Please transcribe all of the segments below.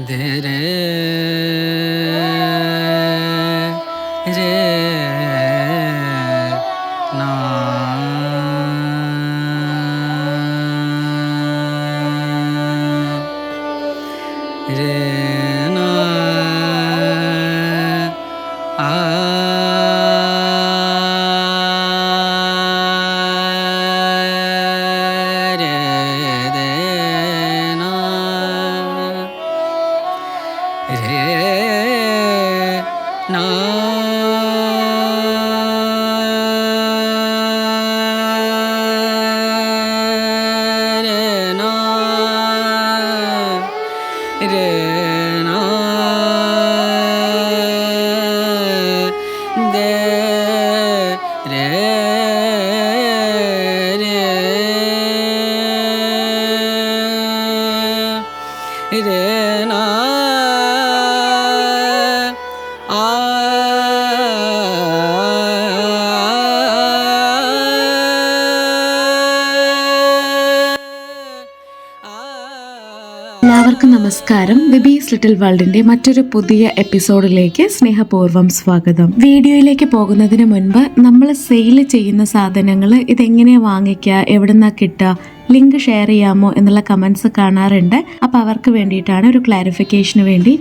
ധേ രേ രേ നാ രേ നാ ആ രേ ദേ നാ രേ നാ രേ നാ രേ നാ ദേ രേ രേ നാ ആ എല്ലാവർക്കും നമസ്കാരം. ബിബീസ് ലിറ്റിൽ വേൾഡിന്റെ മറ്റൊരു പുതിയ എപ്പിസോഡിലേക്ക് സ്നേഹപൂർവ്വം സ്വാഗതം. വീഡിയോയിലേക്ക് പോകുന്നതിന് മുൻപ് നമ്മൾ സെയിൽ ചെയ്യുന്ന സാധനങ്ങൾ ഇതെങ്ങനെ വാങ്ങിക്കുക, എവിടുന്നാ കിട്ടുക, ലിങ്ക് ഷെയർ ചെയ്യാമോ എന്നുള്ള കമൻസ് കാണാറുണ്ട്. അപ്പോൾ അവർക്ക് വേണ്ടിയിട്ടാണ് ഒരു ക്ലാരിഫിക്കേഷന് വേണ്ടി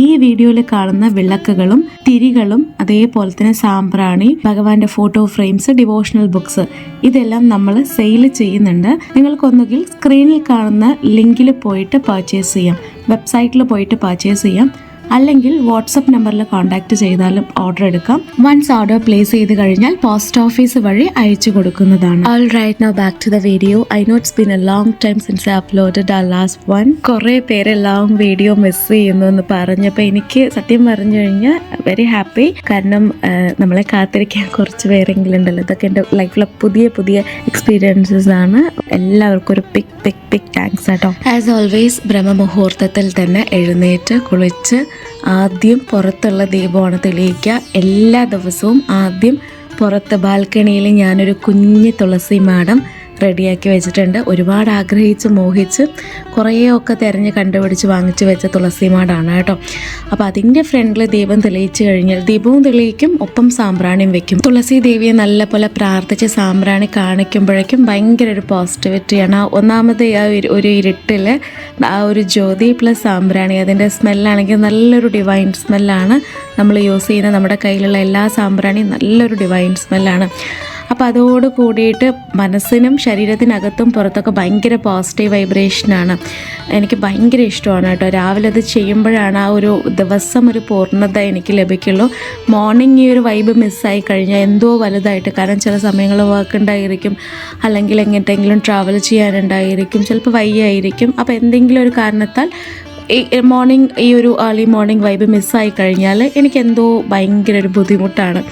ഈ വീഡിയോയിൽ കാണുന്ന വിളക്കുകളും തിരികളും അതേപോലെ തന്നെ സാമ്പ്രാണി, ഭഗവാന്റെ ഫോട്ടോ ഫ്രെയിംസ്, ഡിവോഷണൽ ബുക്സ് ഇതെല്ലാം നമ്മൾ സെയിൽ ചെയ്യുന്നുണ്ട്. നിങ്ങൾക്കൊന്നുകിൽ സ്ക്രീനിൽ കാണുന്ന ലിങ്കിൽ പോയിട്ട് പർച്ചേസ് ചെയ്യാം, വെബ്സൈറ്റിൽ പോയിട്ട് പർച്ചേസ് ചെയ്യാം, അല്ലെങ്കിൽ വാട്സപ്പ് നമ്പറിൽ കോൺടാക്ട് ചെയ്താലും ഓർഡർ എടുക്കാം. വൺസ് ഓർഡർ പ്ലേസ് ചെയ്ത് കഴിഞ്ഞാൽ പോസ്റ്റ് ഓഫീസ് വഴി അയച്ചു കൊടുക്കുന്നതാണ്. All right, now back to the video. I know it's been a long time since I uploaded ആ ലാസ്റ്റ് വൺ. കുറേ പേര് ലോങ് വീഡിയോ മിസ് ചെയ്യുന്നു എന്ന് പറഞ്ഞപ്പോൾ എനിക്ക് സത്യം പറഞ്ഞു കഴിഞ്ഞാൽ വെരി ഹാപ്പി. കാരണം നമ്മളെ കാത്തിരിക്കാൻ കുറച്ച് പേരെങ്കിലും ഉണ്ടല്ലോ. ഇതൊക്കെ എൻ്റെ ലൈഫിലെ പുതിയ പുതിയ എക്സ്പീരിയൻസസ് ആണ്. എല്ലാവർക്കും ഒരു ബിഗ് താങ്ക്സ് കേട്ടോ. ആസ് ഓൾവേസ് ബ്രഹ്മമുഹൂർത്തത്തിൽ തന്നെ എഴുന്നേറ്റ് കുളിച്ച് ആദ്യം പുറത്തുള്ള ദീപമാണ് തെളിയിക്കുക. എല്ലാ ദിവസവും ആദ്യം പുറത്ത് ബാൽക്കണിയിൽ ഞാനൊരു കുഞ്ഞ് തുളസി മാടം റെഡിയാക്കി വെച്ചിട്ടുണ്ട്. ഒരുപാട് ആഗ്രഹിച്ച് മോഹിച്ച് കുറേയൊക്കെ തിരഞ്ഞ് കണ്ടുപിടിച്ച് വാങ്ങിച്ച് വെച്ച തുളസി മാടാണ് കേട്ടോ. അപ്പോൾ അതിൻ്റെ ഫ്രണ്ടിൽ ദീപം തെളിയിച്ച് കഴിഞ്ഞാൽ ദീപവും തെളിയിക്കും, ഒപ്പം സാമ്പ്രാണിയും വെക്കും. തുളസി ദേവിയെ നല്ല പോലെ പ്രാർത്ഥിച്ച് സാമ്പ്രാണി കാണിക്കുമ്പോഴേക്കും ഭയങ്കര ഒരു പോസിറ്റിവിറ്റിയാണ്. ഒന്നാമത് ആ ഒരു ഇരുട്ടിൽ ആ ഒരു ജ്യോതി പ്ലസ് സാമ്പ്രാണി, അതിൻ്റെ സ്മെല്ലാണെങ്കിൽ നല്ലൊരു ഡിവൈൻ സ്മെല്ലാണ്. നമ്മൾ യൂസ് ചെയ്യുന്ന നമ്മുടെ കയ്യിലുള്ള എല്ലാ സാമ്പ്രാണിയും നല്ലൊരു ഡിവൈൻ സ്മെല്ലാണ്. അപ്പോൾ അതോട് കൂടിയിട്ട് മനസ്സിനും ശരീരത്തിനകത്തും പുറത്തൊക്കെ ഭയങ്കര പോസിറ്റീവ് വൈബ്രേഷനാണ്. എനിക്ക് ഭയങ്കര ഇഷ്ടമാണ് കേട്ടോ. രാവിലെ അത് ചെയ്യുമ്പോഴാണ് ആ ഒരു ദിവസം ഒരു പൂർണ്ണത എനിക്ക് ലഭിക്കുള്ളൂ. മോർണിംഗ് ഈ ഒരു വൈബ് മിസ്സായി കഴിഞ്ഞാൽ എന്തോ വലുതായിട്ട്, കാരണം ചില സമയങ്ങൾ വർക്ക് ഉണ്ടായിരിക്കും, അല്ലെങ്കിൽ എങ്ങോട്ടെങ്കിലും ട്രാവൽ ചെയ്യാനുണ്ടായിരിക്കും, ചിലപ്പോൾ വയ്യായിരിക്കും. അപ്പോൾ എന്തെങ്കിലും ഒരു കാരണത്താൽ ഈ ഒരു ഏർലി മോർണിംഗ് വൈബ് മിസ്സായി കഴിഞ്ഞാൽ എനിക്കെന്തോ ഭയങ്കര ഒരു ബുദ്ധിമുട്ടാണ്.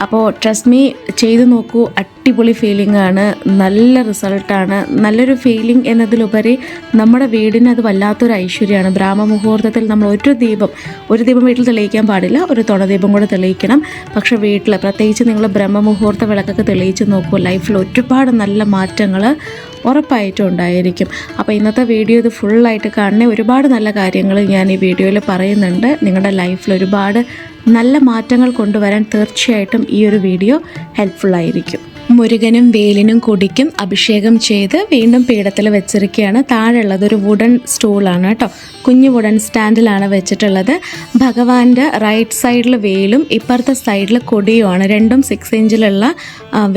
അപ്പോൾ ട്രസ്റ്റ് മീ, ചെയ്ത് നോക്കൂ, അടിപൊളി ഫീലിംഗ് ആണ്, നല്ല റിസൾട്ടാണ്. നല്ലൊരു ഫീലിംഗ് എന്നതിലുപരി നമ്മുടെ വീടിന് അത് വല്ലാത്തൊരു ഐശ്വര്യമാണ്. ബ്രാഹ്മമുഹൂർത്തത്തിൽ നമ്മൾ ഒരു ദീപം വീട്ടിൽ തെളിയിക്കാൻ പാടില്ല, ഒരു തുണദീപം കൂടെ തെളിയിക്കണം. പക്ഷേ വീട്ടിൽ പ്രത്യേകിച്ച് നിങ്ങൾ ബ്രഹ്മമുഹൂർത്ത വിളക്കൊക്കെ തെളിയിച്ച് നോക്കൂ, ലൈഫിൽ ഒരുപാട് നല്ല മാറ്റങ്ങൾ ഉറപ്പായിട്ടും ഉണ്ടായിരിക്കും. അപ്പോൾ ഇന്നത്തെ വീഡിയോ ഇത് ഫുള്ളായിട്ട് കാണണേ. ഒരുപാട് നല്ല കാര്യങ്ങൾ ഞാൻ ഈ വീഡിയോയിൽ പറയുന്നുണ്ട്. നിങ്ങളുടെ ലൈഫിൽ ഒരുപാട് നല്ല മാറ്റങ്ങൾ കൊണ്ടുവരാൻ തീർച്ചയായിട്ടും ഈ ഒരു വീഡിയോ ഹെൽപ്ഫുള്ളായിരിക്കും. മുരുകനും വേലിനും കൊടിക്കും അഭിഷേകം ചെയ്ത് വീണ്ടും പീഠത്തിൽ വെച്ചിരിക്കുകയാണ്. താഴെയുള്ളത് ഒരു വുഡൻ സ്റ്റൂളാണ് കേട്ടോ. കുഞ്ഞു വുഡൻ സ്റ്റാൻഡിലാണ് വെച്ചിട്ടുള്ളത്. ഭഗവാന്റെ റൈറ്റ് സൈഡിൽ വേലും ഇപ്പുറത്തെ സൈഡിൽ കൊടിയുമാണ്. രണ്ടും 6 ഇഞ്ചിലുള്ള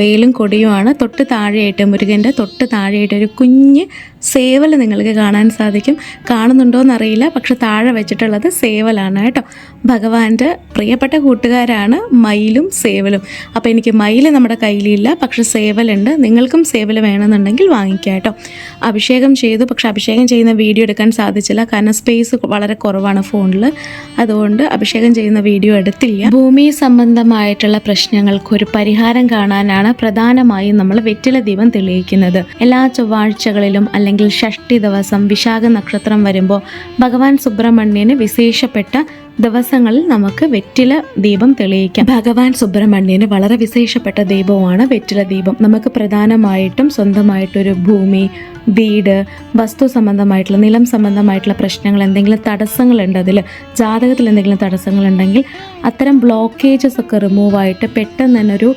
വേലും കൊടിയുമാണ്. തൊട്ട് താഴെയായിട്ട്, മുരുകൻ്റെ തൊട്ട് താഴെയായിട്ട് ഒരു കുഞ്ഞ് സേവൽ നിങ്ങൾക്ക് കാണാൻ സാധിക്കും. കാണുന്നുണ്ടോ എന്നറിയില്ല, പക്ഷെ താഴെ വെച്ചിട്ടുള്ളത് സേവലാണ് കേട്ടോ. ഭഗവാന്റെ പ്രിയപ്പെട്ട കൂട്ടുകാരാണ് മയിലും സേവലും. അപ്പോൾ എനിക്ക് മയിൽ നമ്മുടെ കയ്യിലില്ല, പക്ഷെ സേവലുണ്ട്. നിങ്ങൾക്കും സേവൽ വേണമെന്നുണ്ടെങ്കിൽ വാങ്ങിക്കാം കേട്ടോ. അഭിഷേകം ചെയ്തു, പക്ഷെ അഭിഷേകം ചെയ്യുന്ന വീഡിയോ എടുക്കാൻ സാധിച്ചില്ല, കാരണം സ്പേസ് വളരെ കുറവാണ് ഫോണിൽ. അതുകൊണ്ട് അഭിഷേകം ചെയ്യുന്ന വീഡിയോ എടുത്തില്ല. ഭൂമി സംബന്ധമായിട്ടുള്ള പ്രശ്നങ്ങൾക്ക് ഒരു പരിഹാരം കാണാനാണ് പ്രധാനമായും നമ്മൾ വെറ്റില ദീപം തെളിയിക്കുന്നത്. എല്ലാ ചൊവ്വാഴ്ചകളിലും അല്ലെങ്കിൽ ഷഷ്ടി ദിവസം വിശാഖ നക്ഷത്രം വരുമ്പോൾ ഭഗവാൻ സുബ്രഹ്മണ്യന് വിശേഷപ്പെട്ട ദിവസങ്ങളിൽ നമുക്ക് വെറ്റില ദീപം തെളിയിക്കാം. ഭഗവാൻ സുബ്രഹ്മണ്യന് വളരെ വിശേഷപ്പെട്ട ദീപമാണ് വെറ്റില ദീപം. നമുക്ക് പ്രധാനമായിട്ടും സ്വന്തമായിട്ടൊരു ഭൂമി, വീട്, വസ്തു സംബന്ധമായിട്ടുള്ള, നിലം സംബന്ധമായിട്ടുള്ള പ്രശ്നങ്ങൾ, എന്തെങ്കിലും തടസ്സങ്ങളുണ്ട്, അതിൽ ജാതകത്തിൽ എന്തെങ്കിലും തടസ്സങ്ങളുണ്ടെങ്കിൽ അത്തരം ബ്ലോക്കേജസ് ഒക്കെ റിമൂവ് ആയിട്ട് പെട്ടെന്ന് തന്നെ ഒരു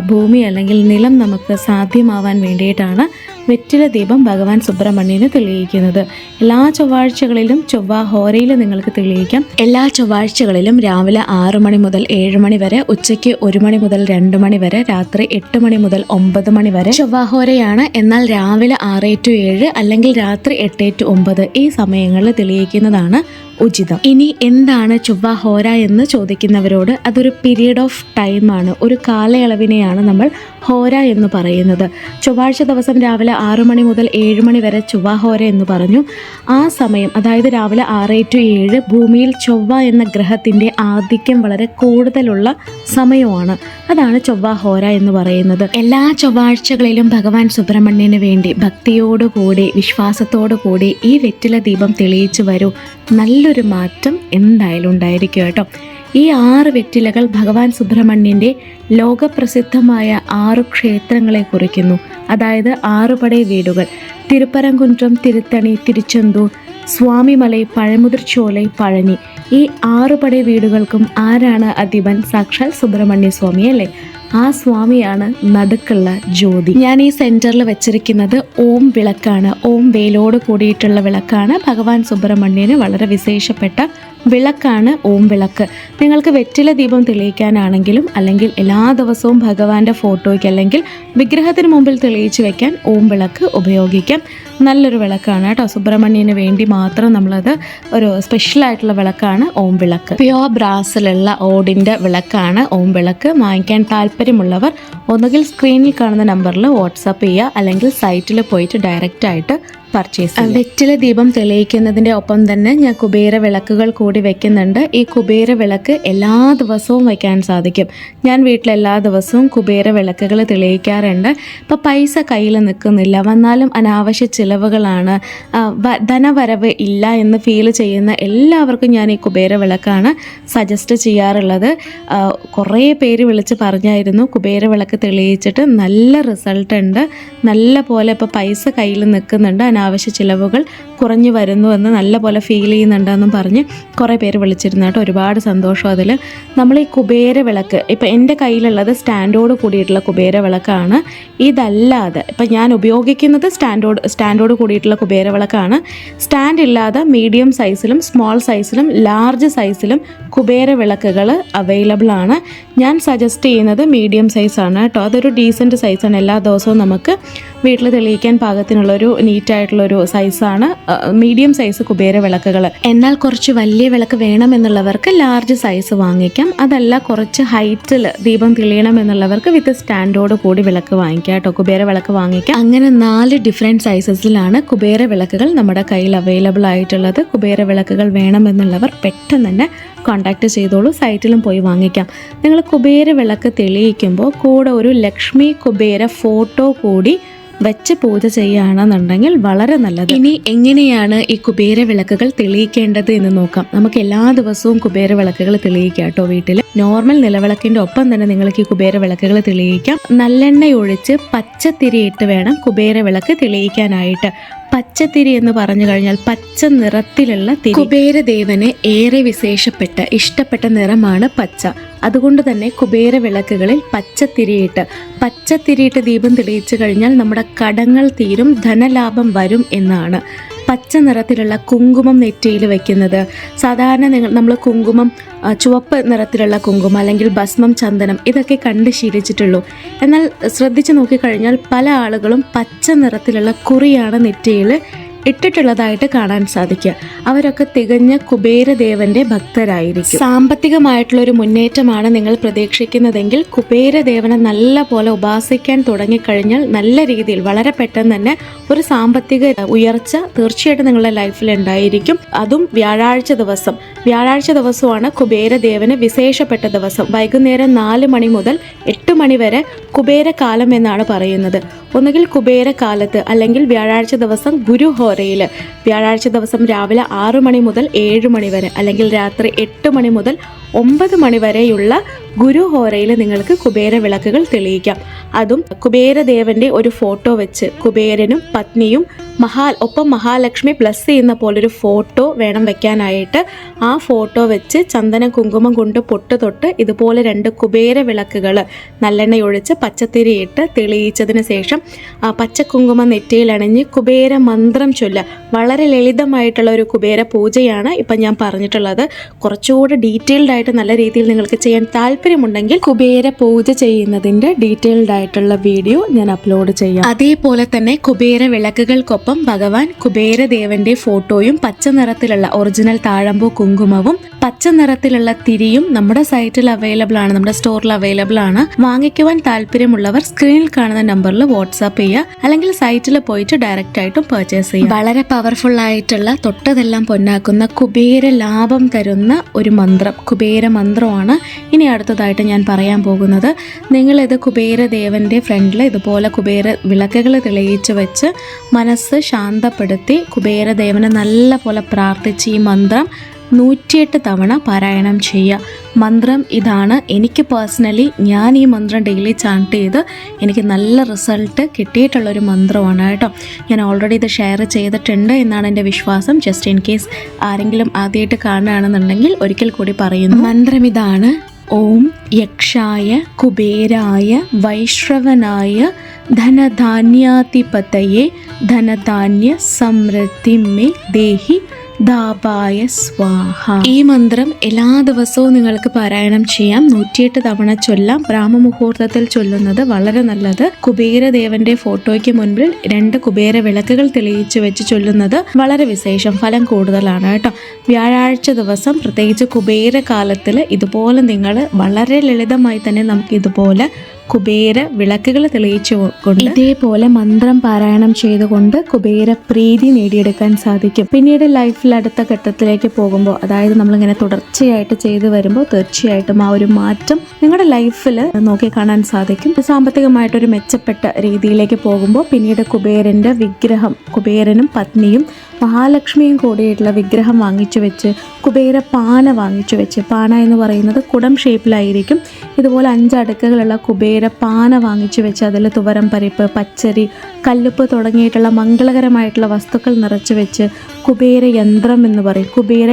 ഭൂമി അല്ലെങ്കിൽ നിലം നമുക്ക് സാധ്യമാവാൻ വേണ്ടിയിട്ടാണ് വെറ്റില ദീപം ഭഗവാൻ സുബ്രഹ്മണ്യന് തെളിയിക്കുന്നത്. എല്ലാ ചൊവ്വാഴ്ചകളിലും ചൊവ്വാഹോരയിൽ നിങ്ങൾക്ക് തെളിയിക്കാം. എല്ലാ ചൊവ്വാഴ്ചകളിലും രാവിലെ 6 മണി മുതൽ 7 മണി വരെ, ഉച്ചയ്ക്ക് 1 മണി മുതൽ 2 മണി വരെ, രാത്രി 8 മണി മുതൽ 9 മണി വരെ ചൊവ്വാഹോരയാണ്. എന്നാൽ രാവിലെ 6 to 7 അല്ലെങ്കിൽ രാത്രി 8 to 9 ഈ സമയങ്ങളിൽ തെളിയിക്കുന്നതാണ് ഉചിതം. ഇനി എന്താണ് ചൊവ്വാഹോര എന്ന് ചോദിക്കുന്നവരോട്, അതൊരു പീരീഡ് ഓഫ് ടൈമാണ്, ഒരു കാലയളവിനെയാണ് നമ്മൾ ഹോര എന്ന് പറയുന്നത്. ചൊവ്വാഴ്ച ദിവസം രാവിലെ 6 മണി മുതൽ 7 മണി വരെ ചൊവ്വാഹോര എന്ന് പറഞ്ഞു. ആ സമയം, അതായത് രാവിലെ 6 to 7 ഭൂമിയിൽ ചൊവ്വ എന്ന ഗ്രഹത്തിൻ്റെ ആധിക്യം വളരെ കൂടുതലുള്ള സമയമാണ്. അതാണ് ചൊവ്വാഹോര എന്ന് പറയുന്നത്. എല്ലാ ചൊവ്വാഴ്ചകളിലും ഭഗവാൻ സുബ്രഹ്മണ്യന് വേണ്ടി ഭക്തിയോടുകൂടി വിശ്വാസത്തോടു കൂടി ഈ വെറ്റില ദീപം തെളിയിച്ചു വരൂ. നല്ലൊരു മാറ്റം എന്തായാലും ഉണ്ടായിരിക്കും കേട്ടോ. ഈ 6 വെറ്റിലകൾ ഭഗവാൻ സുബ്രഹ്മണ്യൻ്റെ ലോകപ്രസിദ്ധമായ 6 ക്ഷേത്രങ്ങളെ കുറിക്കുന്നു. അതായത് 6 പടൈ വീടുകൾ: തിരുപ്പരംകുന്றம், തിരുത്തണി, തിരുച്ചെന്തൂർ, സ്വാമിമലൈ, പഴമുതിർച്ചോലൈ, പഴനി. ഈ 6 പടൈ വീടുകൾക്കും ആരാണ് അധിപൻ? സാക്ഷാൽ സുബ്രഹ്മണ്യ സ്വാമി അല്ലേ? ആ സ്വാമിയാണ് നടുക്കുള്ള ജ്യോതി. ഞാൻ ഈ സെൻറ്ററിൽ വെച്ചിരിക്കുന്നത് ഓം വിളക്കാണ്. ഓം വേലോട് കൂടിയിട്ടുള്ള വിളക്കാണ്. ഭഗവാൻ സുബ്രഹ്മണ്യന് വളരെ വിശേഷപ്പെട്ട വിളക്കാണ് ഓം വിളക്ക്. നിങ്ങൾക്ക് വെറ്റില ദീപം തെളിയിക്കാനാണെങ്കിലും അല്ലെങ്കിൽ എല്ലാ ദിവസവും ഭഗവാന്റെ ഫോട്ടോയ്ക്ക് അല്ലെങ്കിൽ വിഗ്രഹത്തിന് മുമ്പിൽ തെളിയിച്ച് വെക്കാൻ ഓം വിളക്ക് ഉപയോഗിക്കാം. നല്ലൊരു വിളക്കാണ് കേട്ടോ. സുബ്രഹ്മണ്യന് വേണ്ടി മാത്രം നമ്മളത് ഒരു സ്പെഷ്യലായിട്ടുള്ള വിളക്കാണ് ഓം വിളക്ക്. പ്യോർ ബ്രാസിലുള്ള ഓടിൻ്റെ വിളക്കാണ് ഓം വിളക്ക്. വാങ്ങിക്കാൻ താല്പര്യമുള്ളവർ ഒന്നുകിൽ സ്ക്രീനിൽ കാണുന്ന നമ്പറിൽ വാട്സാപ്പ് ചെയ്യുക, അല്ലെങ്കിൽ സൈറ്റിൽ പോയിട്ട് ഡയറക്റ്റായിട്ട് പർച്ചേസ് ചെയ്യാം. വെറ്റില ദീപം തെളിയിക്കുന്നതിൻ്റെ ഒപ്പം തന്നെ ഞാൻ കുബേര വിളക്കുകൾ കൂടി വെക്കുന്നുണ്ട്. ഈ കുബേര വിളക്ക് എല്ലാ ദിവസവും വയ്ക്കാൻ സാധിക്കും. ഞാൻ വീട്ടിൽ എല്ലാ ദിവസവും കുബേര വിളക്കുകൾ തെളിയിക്കാറുണ്ട്. ഇപ്പോൾ പൈസ കയ്യിൽ നിൽക്കുന്നില്ല, വന്നാലും അനാവശ്യ ചിലവുകളാണ്, ധനവരവ് ഇല്ല എന്ന് ഫീൽ ചെയ്യുന്ന എല്ലാവർക്കും ഞാൻ ഈ കുബേര വിളക്കാണ് സജസ്റ്റ് ചെയ്യാറുള്ളത്. കുറേ പേര് വിളിച്ച് പറഞ്ഞായിരുന്നു കുബേര വിളക്ക് തെളിയിച്ചിട്ട് നല്ല റിസൾട്ട് ഉണ്ട്, നല്ല പോലെ ഇപ്പോൾ പൈസ കയ്യിൽ നിൽക്കുന്നുണ്ട്, അനാവശ്യ ചിലവുകൾ കുറഞ്ഞു വരുന്നുവെന്ന് നല്ല പോലെ ഫീൽ ചെയ്യുന്നുണ്ടെന്നും പറഞ്ഞ് കുറേ പേര് വിളിച്ചിരുന്നു കേട്ടോ. ഒരുപാട് സന്തോഷം അതിൽ. നമ്മൾ ഈ കുബേര വിളക്ക്, ഇപ്പം എൻ്റെ കയ്യിലുള്ളത് സ്റ്റാൻഡോട് കൂടിയിട്ടുള്ള കുബേര വിളക്കാണ്. ഇതല്ലാതെ ഇപ്പം ഞാൻ ഉപയോഗിക്കുന്നത് സ്റ്റാൻഡോട് കൂടിയിട്ടുള്ള കുബേര വിളക്കാണ്. സ്റ്റാൻഡ് ഇല്ലാതെ മീഡിയം സൈസിലും സ്മോൾ സൈസിലും ലാർജ് സൈസിലും കുബേര വിളക്കുകൾ അവൈലബിൾ ആണ്. ഞാൻ സജസ്റ്റ് ചെയ്യുന്നത് മീഡിയം സൈസാണ് കേട്ടോ. അതൊരു ഡീസൻറ്റ് സൈസാണ്. എല്ലാ ദിവസവും നമുക്ക് വീട്ടിൽ തെളിയിക്കാൻ പാകത്തിനുള്ളൊരു നീറ്റായിട്ടുള്ളൊരു സൈസാണ് മീഡിയം സൈസ് കുബേര വിളക്കുകൾ. എന്നാൽ കുറച്ച് വലിയ വിളക്ക് വേണമെന്നുള്ളവർക്ക് ലാർജ് സൈസ് വാങ്ങിക്കാം. അതല്ല കുറച്ച് ഹൈറ്റിൽ ദീപം തെളിയണമെന്നുള്ളവർക്ക് വിത്ത് സ്റ്റാൻഡോട് കൂടി വിളക്ക് വാങ്ങിക്കാം കേട്ടോ. കുബേര വിളക്ക് വാങ്ങിക്കാം. അങ്ങനെ 4 ഡിഫറെൻറ്റ് സൈസസിലാണ് കുബേര വിളക്കുകൾ നമ്മുടെ കയ്യിൽ അവൈലബിൾ ആയിട്ടുള്ളത്. കുബേര വിളക്കുകൾ വേണമെന്നുള്ളവർ പെട്ടെന്ന് തന്നെ കോൺടാക്റ്റ് ചെയ്തോളൂ. സൈറ്റിലും പോയി വാങ്ങിക്കാം. നിങ്ങൾ കുബേര വിളക്ക് തെളിയിക്കുമ്പോൾ കൂടെ ഒരു ലക്ഷ്മി കുബേര ഫോട്ടോ കൂടി വെച്ച് പൂജ ചെയ്യുകയാണെന്നുണ്ടെങ്കിൽ വളരെ നല്ലത്. ഇനി എങ്ങനെയാണ് ഈ കുബേര വിളക്കുകൾ തെളിയിക്കേണ്ടത് എന്ന് നോക്കാം. നമുക്ക് എല്ലാ ദിവസവും കുബേര വിളക്കുകൾ തെളിയിക്കാം കേട്ടോ. വീട്ടിൽ നോർമൽ നിലവിളക്കിൻ്റെ ഒപ്പം തന്നെ നിങ്ങൾക്ക് ഈ കുബേര വിളക്കുകൾ തെളിയിക്കാം. നല്ലെണ്ണ ഒഴിച്ച് പച്ചത്തിരിയിട്ട് വേണം കുബേര വിളക്ക് തെളിയിക്കാനായിട്ട്. പച്ചത്തിരി എന്ന് പറഞ്ഞു കഴിഞ്ഞാൽ പച്ച നിറത്തിലുള്ള തിരി. കുബേരദേവന് ഏറെ വിശേഷപ്പെട്ട ഇഷ്ടപ്പെട്ട നിറമാണ് പച്ച. അതുകൊണ്ട് തന്നെ കുബേര വിളക്കുകളിൽ പച്ചത്തിരിയിട്ട് ദീപം തെളിയിച്ചു കഴിഞ്ഞാൽ നമ്മുടെ കടങ്ങൾ തീരും, ധനലാഭം വരും എന്നാണ്. പച്ച നിറത്തിലുള്ള കുങ്കുമം നെറ്റിയിൽ വെക്കുന്നത്. സാധാരണ നമ്മൾ കുങ്കുമം ചുവപ്പ് നിറത്തിലുള്ള കുങ്കുമം അല്ലെങ്കിൽ ഭസ്മം, ചന്ദനം ഇതൊക്കെ കണ്ട് ശീലിച്ചിട്ടുള്ളൂ. എന്നാൽ ശ്രദ്ധിച്ചു നോക്കിക്കഴിഞ്ഞാൽ പല ആളുകളും പച്ച നിറത്തിലുള്ള കുറിയാണ് നെറ്റിയിൽ ഇട്ടിട്ടുള്ളതായിട്ട് കാണാൻ സാധിക്കുക. അവരൊക്കെ തികഞ്ഞ കുബേരദേവന്റെ ഭക്തരായിരിക്കും. സാമ്പത്തികമായിട്ടുള്ളൊരു മുന്നേറ്റമാണ് നിങ്ങൾ പ്രതീക്ഷിക്കുന്നതെങ്കിൽ കുബേരദേവനെ നല്ല പോലെ ഉപാസിക്കാൻ തുടങ്ങിക്കഴിഞ്ഞാൽ നല്ല രീതിയിൽ വളരെ പെട്ടെന്ന് തന്നെ ഒരു സാമ്പത്തിക ഉയർച്ച തീർച്ചയായിട്ടും നിങ്ങളുടെ ലൈഫിൽ ഉണ്ടായിരിക്കും. അതും വ്യാഴാഴ്ച ദിവസമാണ് കുബേരദേവന് വിശേഷപ്പെട്ട ദിവസം. വൈകുന്നേരം 4 മണി മുതൽ 8 മണി വരെ കുബേരകാലം എന്നാണ് പറയുന്നത്. ഒന്നുകിൽ കുബേര കാലത്ത് അല്ലെങ്കിൽ വ്യാഴാഴ്ച ദിവസം ഗുരുഹോരയിൽ, വ്യാഴാഴ്ച ദിവസം രാവിലെ 6 മണി മുതൽ 7 മണി വരെ അല്ലെങ്കിൽ രാത്രി 8 മണി മുതൽ 9 മണി വരെയുള്ള ഗുരുഹോരയിൽ നിങ്ങൾക്ക് കുബേര വിളക്കുകൾ തെളിയിക്കാം. അതും കുബേരദേവന്റെ ഒരു ഫോട്ടോ വെച്ച് കുബേരനും പത്നിയും ഒപ്പം മഹാലക്ഷ്മി ബ്ലസ് ചെയ്യുന്ന പോലൊരു ഫോട്ടോ വേണം വെക്കാനായിട്ട്. ആ ഫോട്ടോ വെച്ച് ചന്ദന കുങ്കുമം കൊണ്ട് പൊട്ട് തൊട്ട് ഇതുപോലെ 2 കുബേര വിളക്കുകൾ നല്ലെണ്ണയൊഴിച്ച് പച്ചത്തിരിയിട്ട് തെളിയിച്ചതിന് ശേഷം ആ പച്ചക്കുങ്കുമം നെറ്റിയിൽ അണിഞ്ഞ് കുബേര മന്ത്രം ചൊല്ലുക. വളരെ ലളിതമായിട്ടുള്ള ഒരു കുബേര പൂജയാണ് ഇപ്പം ഞാൻ പറഞ്ഞിട്ടുള്ളത്. കുറച്ചുകൂടെ ഡീറ്റെയിൽഡ് ആയിട്ട് നല്ല രീതിയിൽ നിങ്ങൾക്ക് ചെയ്യാൻ താല്പര്യമുണ്ടെങ്കിൽ കുബേര പൂജ ചെയ്യുന്നതിൻ്റെ ഡീറ്റെയിൽഡ് ആയിട്ടുള്ള വീഡിയോ ഞാൻ അപ്ലോഡ് ചെയ്യാം. അതേപോലെ തന്നെ കുബേര വിളക്കുകൾക്കൊപ്പം ഭഗവാൻ കുബേരദേവന്റെ ഫോട്ടോയും പച്ച നിറത്തിലുള്ള ഒറിജിനൽ താഴമ്പൂ കുങ്കുമവും പച്ച നിറത്തിലുള്ള തിരിയും നമ്മുടെ സൈറ്റിൽ അവൈലബിൾ ആണ്, നമ്മുടെ സ്റ്റോറിൽ അവൈലബിൾ ആണ്. വാങ്ങിക്കുവാൻ താല്പര്യമുള്ളവർ സ്ക്രീനിൽ കാണുന്ന നമ്പറിൽ വാട്സാപ്പ് ചെയ്യുക, അല്ലെങ്കിൽ സൈറ്റിൽ പോയിട്ട് ഡയറക്റ്റ് ആയിട്ടും പർച്ചേസ് ചെയ്യുക. വളരെ പവർഫുൾ ആയിട്ടുള്ള തൊട്ടതെല്ലാം പൊന്നാക്കുന്ന കുബേര ലാഭം തരുന്ന ഒരു മന്ത്രം, കുബേര മന്ത്രമാണ് ഇനി അടുത്തതായിട്ട് ഞാൻ പറയാൻ പോകുന്നത്. നിങ്ങളിത് കുബേരദേവന്റെ ഫ്രണ്ടിൽ ഇതുപോലെ കുബേര വിളക്കുകൾ തെളിയിച്ച് വെച്ച് മനസ്സ് ശാന്തപ്പെടുത്തി കുബേരദേവനെ നല്ല പോലെ പ്രാർത്ഥിച്ച് ഈ മന്ത്രം 108 തവണ പാരായണം ചെയ്യുക. മന്ത്രം ഇതാണ്. എനിക്ക് പേഴ്സണലി ഞാൻ ഈ മന്ത്രം ഡെയിലി ചാൻറ്റ് ചെയ്ത് എനിക്ക് നല്ല റിസൾട്ട് കിട്ടിയിട്ടുള്ളൊരു മന്ത്രമാണ് കേട്ടോ. ഞാൻ ഓൾറെഡി ഇത് ഷെയർ ചെയ്തിട്ടുണ്ട് എന്നാണ് എൻ്റെ വിശ്വാസം. ജസ്റ്റ് ഇൻ കേസ് ആരെങ്കിലും ആദ്യമായിട്ട് കാണുകയാണെന്നുണ്ടെങ്കിൽ ഒരിക്കൽ കൂടി പറയുന്നു. മന്ത്രം ഇതാണ്: ഓം യക്ഷായ കുബേരായ വൈശ്രവനായ ധനധാന്യാധിപതയെ ധനധാന്യ സമൃദ്ധി മേ ദേഹി ദാബായ സ്വാഹ. ഈ മന്ത്രം എല്ലാ ദിവസവും നിങ്ങൾക്ക് പാരായണം ചെയ്യാം. 108 തവണ ചൊല്ലാം. ബ്രാഹ്മമുഹൂർത്തത്തിൽ ചൊല്ലുന്നത് വളരെ നല്ലത്. കുബേരദേവന്റെ ഫോട്ടോയ്ക്ക് മുൻപിൽ 2 കുബേര വിളക്കുകൾ തെളിയിച്ചു വെച്ച് ചൊല്ലുന്നത് വളരെ വിശേഷം, ഫലം കൂടുതലാണ് കേട്ടോ. വ്യാഴാഴ്ച ദിവസം പ്രത്യേകിച്ച് കുബേര കാലത്തിൽ ഇതുപോലെ നിങ്ങൾ വളരെ ലളിതമായി തന്നെ നമുക്ക് ഇതുപോലെ കുബേര വിളക്കുകൾ തെളിയിച്ചുകൊണ്ട് ഇതേപോലെ മന്ത്രം പാരായണം ചെയ്തുകൊണ്ട് കുബേര പ്രീതി നേടിയെടുക്കാൻ സാധിക്കും. പിന്നീട് ലൈഫിൽ അടുത്ത ഘട്ടത്തിലേക്ക് പോകുമ്പോൾ, അതായത് നമ്മളിങ്ങനെ തുടർച്ചയായിട്ട് ചെയ്തു വരുമ്പോൾ തീർച്ചയായിട്ടും ആ ഒരു മാറ്റം നിങ്ങളുടെ ലൈഫിൽ നോക്കി കാണാൻ സാധിക്കും. സാമ്പത്തികമായിട്ടൊരു മെച്ചപ്പെട്ട രീതിയിലേക്ക് പോകുമ്പോൾ പിന്നീട് കുബേരൻ്റെ വിഗ്രഹം, കുബേരനും പത്നിയും മഹാലക്ഷ്മിയും കൂടിയിട്ടുള്ള വിഗ്രഹം വാങ്ങിച്ചു വെച്ച് കുബേര പാന വാങ്ങിച്ചു വെച്ച്, പാന എന്ന് പറയുന്നത് കുടം ഷേപ്പിലായിരിക്കും, ഇതുപോലെ 5 അടുക്കുകളുള്ള കുബേര പാന വാങ്ങിച്ചു വെച്ച് അതിൽ തുവരം പരിപ്പ്, പച്ചരി, കല്ലുപ്പ് തുടങ്ങിയിട്ടുള്ള മംഗളകരമായിട്ടുള്ള വസ്തുക്കൾ നിറച്ച് വെച്ച് കുബേര യന്ത്രം എന്ന് പറയും, കുബേര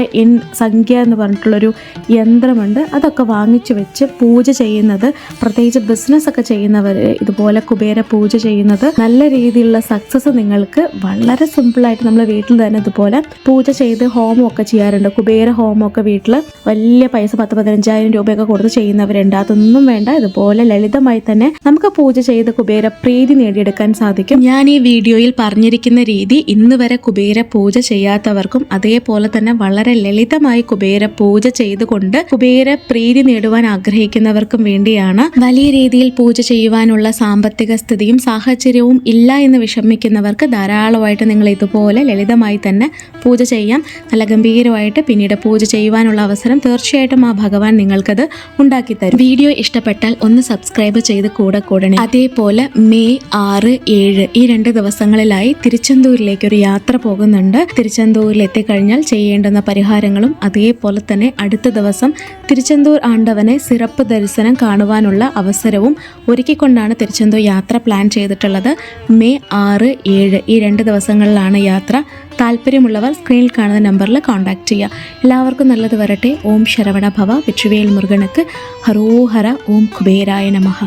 സംഖ്യ എന്ന് പറഞ്ഞിട്ടുള്ളൊരു യന്ത്രമുണ്ട്, അതൊക്കെ വാങ്ങിച്ചു വെച്ച് പൂജ ചെയ്യുന്നത്, പ്രത്യേകിച്ച് ബിസിനസ്സൊക്കെ ചെയ്യുന്നവർ ഇതുപോലെ കുബേര പൂജ ചെയ്യുന്നത് നല്ല രീതിയിലുള്ള സക്സസ് നിങ്ങൾക്ക് വളരെ സിമ്പിളായിട്ട് നമ്മൾ വീട്ടിൽ തന്നെ ഇതുപോലെ പൂജ ചെയ്ത് ഹോമമൊക്കെ ചെയ്യാറുണ്ട്. കുബേര ഹോമമൊക്കെ വീട്ടിൽ വലിയ പൈസ 10-15,000 രൂപയൊക്കെ കൊടുത്ത് ചെയ്യുന്നവരുണ്ട്. അതൊന്നും വേണ്ട, ഇതുപോലെ ലളിതമായി തന്നെ നമുക്ക് പൂജ ചെയ്ത് കുബേര പ്രീതി നേടിയെടുക്കാൻ സാധിക്കും. ഞാൻ ഈ വീഡിയോയിൽ പറഞ്ഞിരിക്കുന്ന രീതി ഇന്ന് വരെ കുബേര പൂജ ചെയ്യാത്തവർക്കും അതേപോലെ തന്നെ വളരെ ലളിതമായി കുബേര പൂജ ചെയ്തുകൊണ്ട് കുബേര പ്രീതി നേടുവാൻ ആഗ്രഹിക്കുന്നവർക്കും വേണ്ടിയാണ്. വലിയ രീതിയിൽ പൂജ ചെയ്യുവാനുള്ള സാമ്പത്തിക സ്ഥിതിയും സാഹചര്യവും ഇല്ല എന്ന് വിഷമിക്കുന്നവർക്ക് ധാരാളമായിട്ട് നിങ്ങൾ ഇതുപോലെ ലളിതമായി തന്നെ പൂജ ചെയ്യാം. നല്ല ഗംഭീരമായിട്ട് പിന്നീട് പൂജ ചെയ്യുവാനുള്ള അവസരം തീർച്ചയായിട്ടും ആ ഭഗവാൻ നിങ്ങൾക്കത് ഉണ്ടാക്കി തരും. വീഡിയോ ഇഷ്ടപ്പെട്ടാൽ ഒന്ന് സബ്സ്ക്രൈബ് ചെയ്ത് കൂടെ കൂടണേ. അതേപോലെ മെയ് 6, 7 ഈ 2 ദിവസങ്ങളിലായി തിരുച്ചെന്തൂരിലേക്ക് ഒരു യാത്ര പോകുന്നുണ്ട്. തിരുച്ചെന്തൂരിൽ എത്തിക്കഴിഞ്ഞാൽ ചെയ്യേണ്ടുന്ന പരിഹാരങ്ങളും അതേപോലെ തന്നെ അടുത്ത ദിവസം തിരുച്ചെന്തൂർ ആണ്ടവനെ സിറപ്പ് ദർശനം കാണുവാനുള്ള അവസരവും ഒരുക്കിക്കൊണ്ടാണ് തിരുച്ചെന്തൂർ യാത്ര പ്ലാൻ ചെയ്തിട്ടുള്ളത്. മെയ് 6, 7 ഈ 2 ദിവസങ്ങളിലാണ് യാത്ര. താല്പര്യമുള്ളവർ സ്ക്രീനിൽ കാണുന്ന നമ്പറിൽ കോൺടാക്ട് ചെയ്യുക. എല്ലാവർക്കും നല്ലത് വരട്ടെ. ഓം ശരവണ ഭവ. വെച്ചുവേൽ മുരുകനുക്ക് ഹരോഹര. ഓം കുബേരായ നമഃ.